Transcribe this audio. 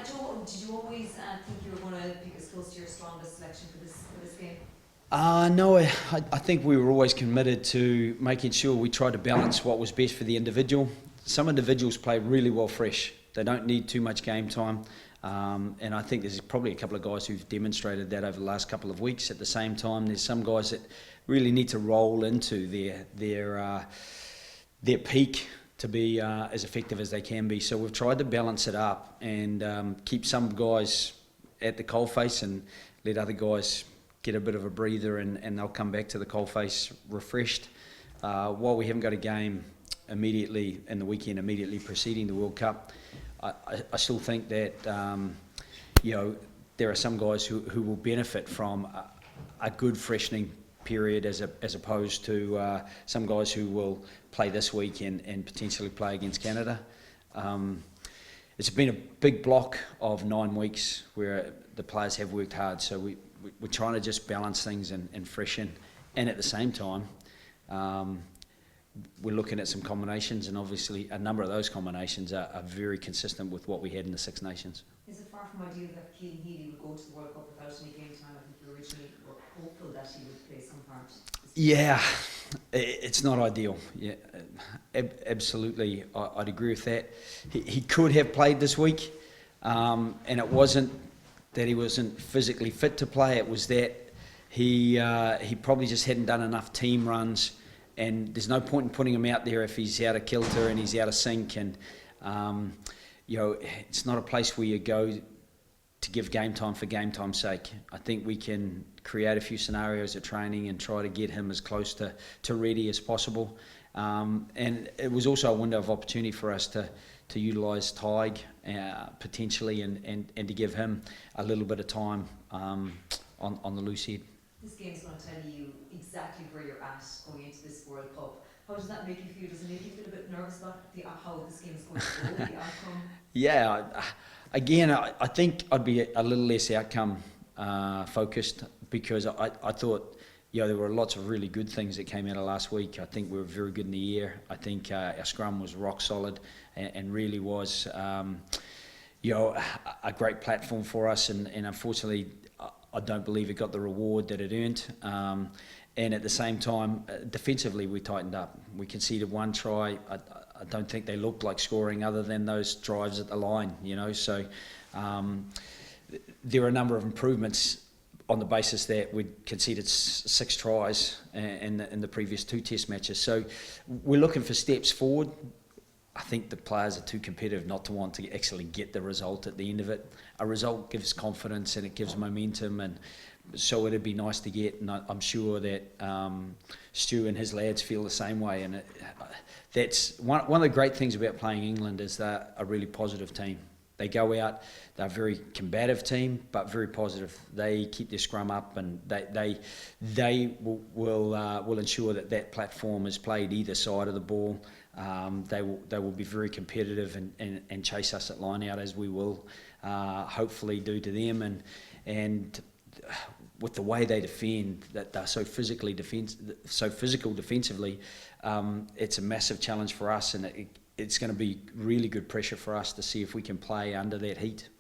Joe, did you always think you were going to pick as close to your strongest selection for this game? No, I think we were always committed to making sure we tried to balance what was best for the individual. Some individuals play really well fresh. They don't need too much game time. And I think there's probably a couple of guys who've demonstrated that over the last couple of weeks. At the same time, there's some guys that really need to roll into their peak to be as effective as they can be. So we've tried to balance it up and keep some guys at the coalface and let other guys get a bit of a breather, and they'll come back to the coalface refreshed. While we haven't got a game immediately in the weekend immediately preceding the World Cup, I still think that there are some guys who will benefit from a good freshening period as opposed to some guys who will play this week and potentially play against Canada. It's been a big block of 9 weeks where the players have worked hard, so we're trying to just balance things and freshen, and at the same time we're looking at some combinations, and obviously a number of those combinations are very consistent with what we had in the Six Nations. Is it far from ideal that Keane Healy would go to the World Cup without any game time? I think you originally were hopeful that he would play some part. Yeah, it's not ideal. Yeah, absolutely, I'd agree with that. He could have played this week, and it wasn't that he wasn't physically fit to play. It was that he probably just hadn't done enough team runs, and there's no point in putting him out there if he's out of kilter and he's out of sync. And it's not a place where you go to give game time for game time's sake. I think we can create a few scenarios at training and try to get him as close to ready as possible. And it was also a window of opportunity for us to utilise Tig potentially and to give him a little bit of time on the loose head. This game is going to tell you exactly where you're at going into this World Cup. How does that make you feel? Does it make you feel a bit nervous about how this game is going to go, the outcome? Yeah, again, I think I'd be a little less outcome focused, because I thought there were lots of really good things that came out of last week. I think we were very good in the air. I think our scrum was rock solid and really was a great platform for us, and unfortunately I don't believe it got the reward that it earned. And at the same time, defensively we tightened up. We conceded one try. I don't think they looked like scoring other than those drives at the line, so there are a number of improvements on the basis that we'd conceded 6 tries in the previous 2 test matches. So we're looking for steps forward. I think the players are too competitive not to want to actually get the result at the end of it. A result gives confidence and it gives momentum, and so it'd be nice to get, and I'm sure that Stu and his lads feel the same way. And that's one of the great things about playing England, is they're a really positive team. They go out, they're a very combative team, but very positive. They keep their scrum up, and they will ensure that platform is played either side of the ball. They will be very competitive and chase us at line out, as we will hopefully do to them. And with the way they defend, that they're so physical defensively, it's a massive challenge for us, and it's going to be really good pressure for us to see if we can play under that heat.